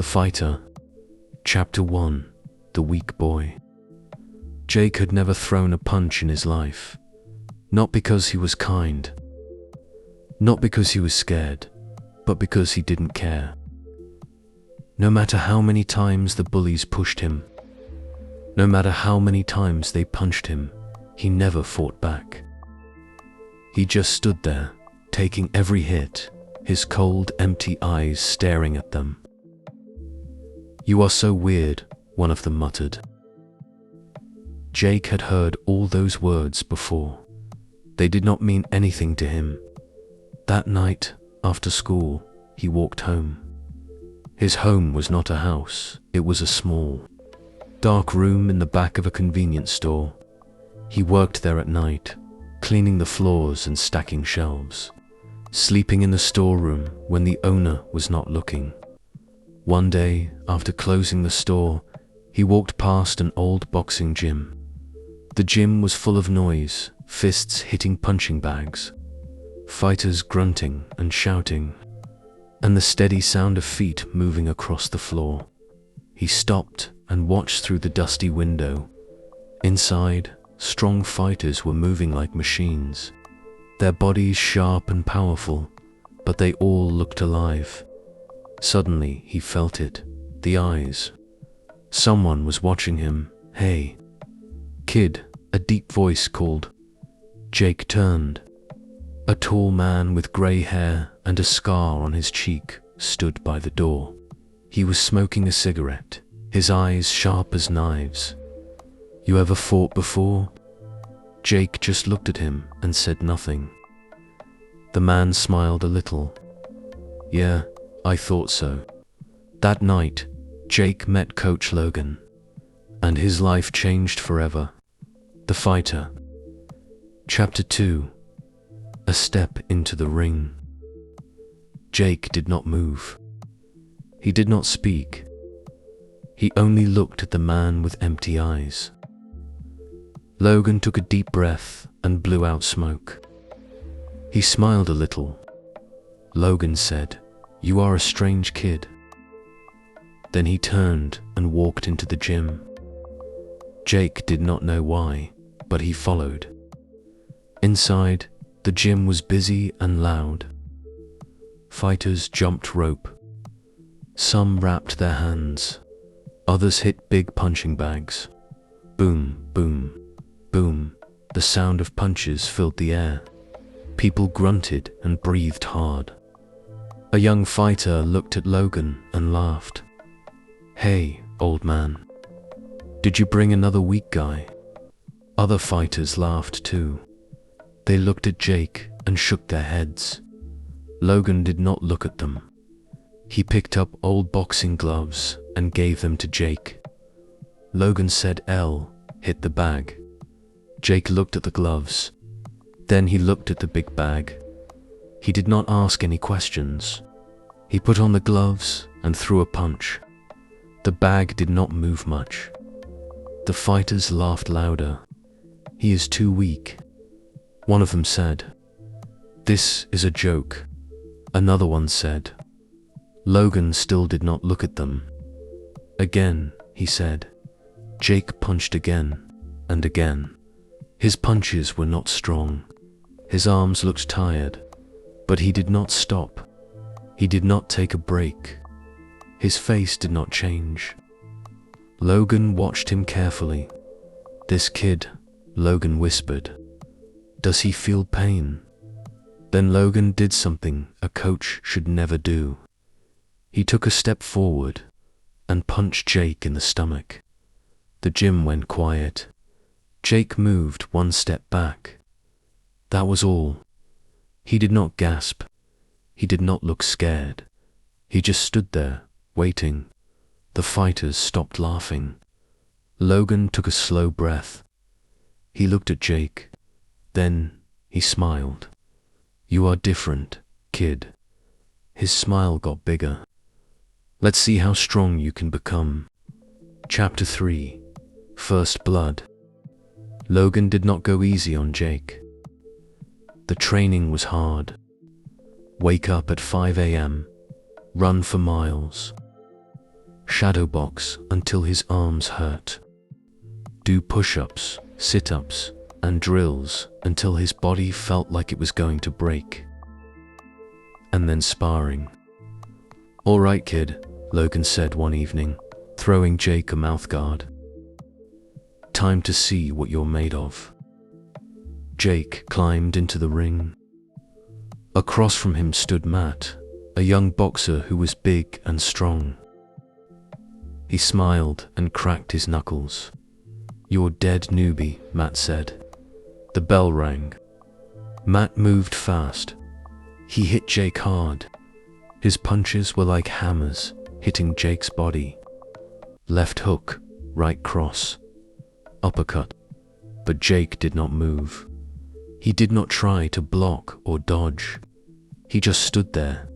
The Fighter. Chapter 1. The Weak Boy. Jake had never thrown a punch in his life. Not because he was kind. Not because he was scared, but because he didn't care. No matter how many times the bullies pushed him, no matter how many times they punched him, he never fought back. He just stood there, taking every hit, his cold, empty eyes staring at them. "You are so weird," one of them muttered. Jake had heard all those words before. They did not mean anything to him. That night, after school, he walked home. His home was not a house, it was a small, dark room in the back of a convenience store. He worked there at night, cleaning the floors and stacking shelves, sleeping in the storeroom when the owner was not looking. One day, after closing the store, he walked past an old boxing gym. The gym was full of noise, fists hitting punching bags, fighters grunting and shouting, and the steady sound of feet moving across the floor. He stopped and watched through the dusty window. Inside, strong fighters were moving like machines, their bodies sharp and powerful, but they all looked alive. Suddenly, he felt it, the eyes. Someone was watching him. "Hey, kid," a deep voice called. Jake turned. A tall man with gray hair and a scar on his cheek stood by the door. He was smoking a cigarette, his eyes sharp as knives. "You ever fought before?" Jake just looked at him and said nothing. The man smiled a little. "Yeah, I thought so." That night, Jake met Coach Logan, and his life changed forever. The Fighter. Chapter 2. A Step into the Ring. Jake did not move. He did not speak. He only looked at the man with empty eyes. Logan took a deep breath and blew out smoke. He smiled a little. Logan said, "You are a strange kid." Then he turned and walked into the gym. Jake did not know why, but he followed. Inside, the gym was busy and loud. Fighters jumped rope. Some wrapped their hands. Others hit big punching bags. Boom, boom, boom. The sound of punches filled the air. People grunted and breathed hard. A young fighter looked at Logan and laughed. "Hey, old man. Did you bring another weak guy?" Other fighters laughed too. They looked at Jake and shook their heads. Logan did not look at them. He picked up old boxing gloves and gave them to Jake. Logan said L, hit the bag. Jake looked at the gloves. Then he looked at the big bag. He did not ask any questions. He put on the gloves and threw a punch. The bag did not move much. The fighters laughed louder. "He is too weak." One of them said, "This is a joke." Another one said. Logan still did not look at them. "Again," he said. Jake punched again and again. His punches were not strong. His arms looked tired, but he did not stop. He did not take a break. His face did not change. Logan watched him carefully. "This kid," Logan whispered. "Does he feel pain?" Then Logan did something a coach should never do. He took a step forward and punched Jake in the stomach. The gym went quiet. Jake moved one step back. That was all. He did not gasp. He did not look scared. He just stood there, waiting. The fighters stopped laughing. Logan took a slow breath. He looked at Jake. Then he smiled. "You are different, kid." His smile got bigger. "Let's see how strong you can become." Chapter 3. First Blood. Logan did not go easy on Jake. The training was hard. Wake up at 5 a.m., run for miles. shadow box until his arms hurt, do push-ups, sit-ups, and drills until his body felt like it was going to break. And then sparring. "All right, kid," Logan said one evening, throwing Jake a mouthguard. "Time to see what you're made of." Jake climbed into the ring. Across from him stood Matt, a young boxer who was big and strong. He smiled and cracked his knuckles. "You're dead, newbie," Matt said. The bell rang. Matt moved fast. He hit Jake hard. His punches were like hammers, hitting Jake's body. Left hook, right cross, uppercut. But Jake did not move. He did not try to block or dodge. He just stood there,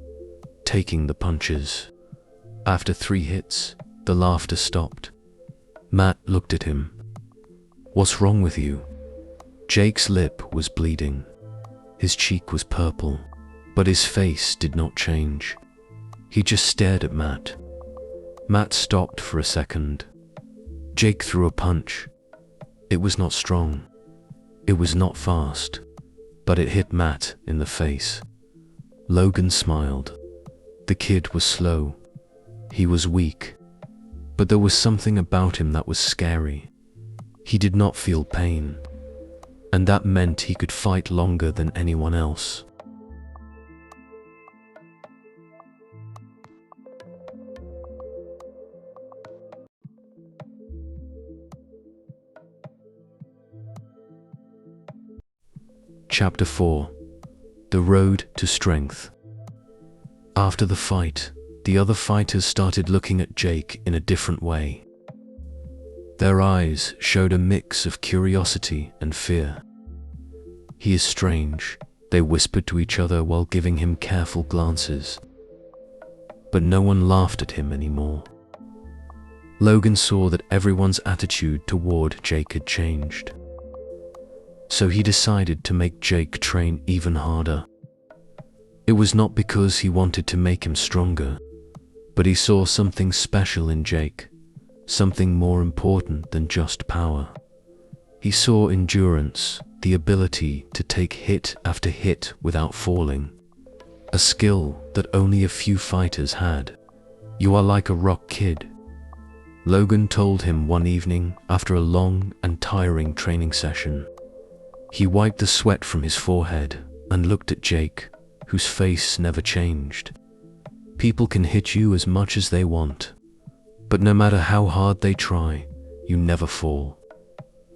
taking the punches. After 3 hits, the laughter stopped. Matt looked at him. "What's wrong with you?" Jake's lip was bleeding. His cheek was purple, but his face did not change. He just stared at Matt. Matt stopped for a second. Jake threw a punch. It was not strong. It was not fast, but it hit Matt in the face. Logan smiled. The kid was slow. He was weak, but there was something about him that was scary. He did not feel pain, and that meant he could fight longer than anyone else. Chapter 4: The Road to Strength. After the fight, the other fighters started looking at Jake in a different way. Their eyes showed a mix of curiosity and fear. "He is strange," they whispered to each other while giving him careful glances. But no one laughed at him anymore. Logan saw that everyone's attitude toward Jake had changed. So he decided to make Jake train even harder. It was not because he wanted to make him stronger, but he saw something special in Jake, something more important than just power. He saw endurance, the ability to take hit after hit without falling, a skill that only a few fighters had. "You are like a rock, kid," Logan told him one evening after a long and tiring training session. He wiped the sweat from his forehead and looked at Jake, whose face never changed. "People can hit you as much as they want, but no matter how hard they try, you never fall."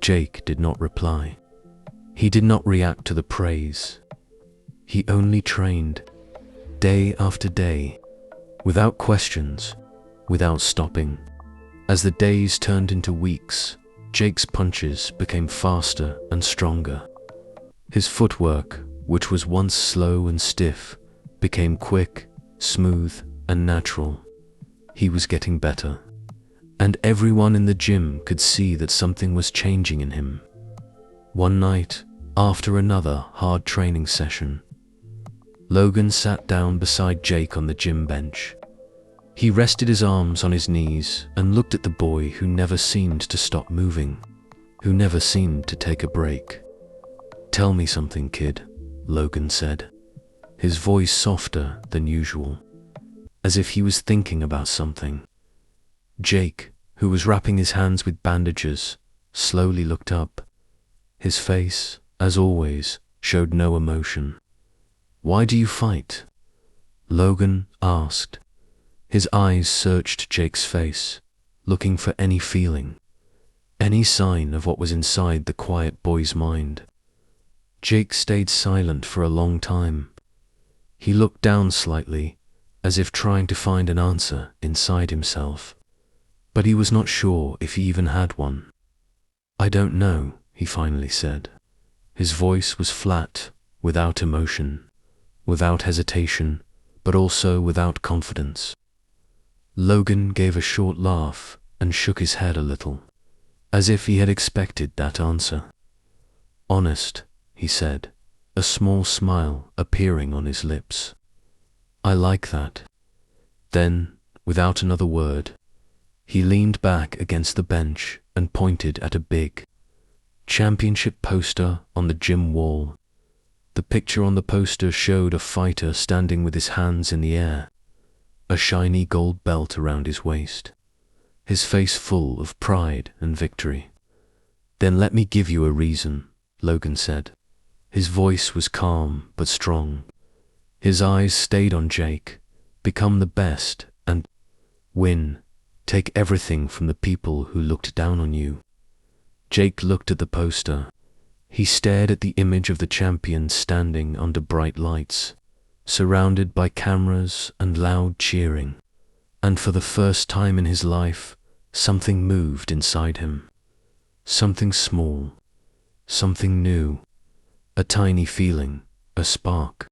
Jake did not reply. He did not react to the praise. He only trained, day after day, without questions, without stopping. As the days turned into weeks, Jake's punches became faster and stronger. His footwork, which was once slow and stiff, became quick, smooth, and natural. He was getting better, and everyone in the gym could see that something was changing in him. One night, after another hard training session, Logan sat down beside Jake on the gym bench. He rested his arms on his knees and looked at the boy who never seemed to stop moving, who never seemed to take a break. "Tell me something, kid," Logan said, his voice softer than usual, as if he was thinking about something. Jake, who was wrapping his hands with bandages, slowly looked up. His face, as always, showed no emotion. "Why do you fight?" Logan asked. His eyes searched Jake's face, looking for any feeling, any sign of what was inside the quiet boy's mind. Jake stayed silent for a long time. He looked down slightly, as if trying to find an answer inside himself, but he was not sure if he even had one. "I don't know," he finally said. His voice was flat, without emotion, without hesitation, but also without confidence. Logan gave a short laugh and shook his head a little, as if he had expected that answer. "Honest," he said, a small smile appearing on his lips. "I like that." Then, without another word, He leaned back against the bench and pointed at a big championship poster on the gym wall. The picture on the poster showed a fighter standing with his hands in the air, a shiny gold belt around his waist, his face full of pride and victory. "Then let me give you a reason," Logan said. His voice was calm but strong. His eyes stayed on Jake. "Become the best and win. Take everything from the people who looked down on you." Jake looked at the poster. He stared at the image of the champion standing under bright lights, surrounded by cameras and loud cheering. And for the first time in his life, something moved inside him. Something small, something new, a tiny feeling, a spark.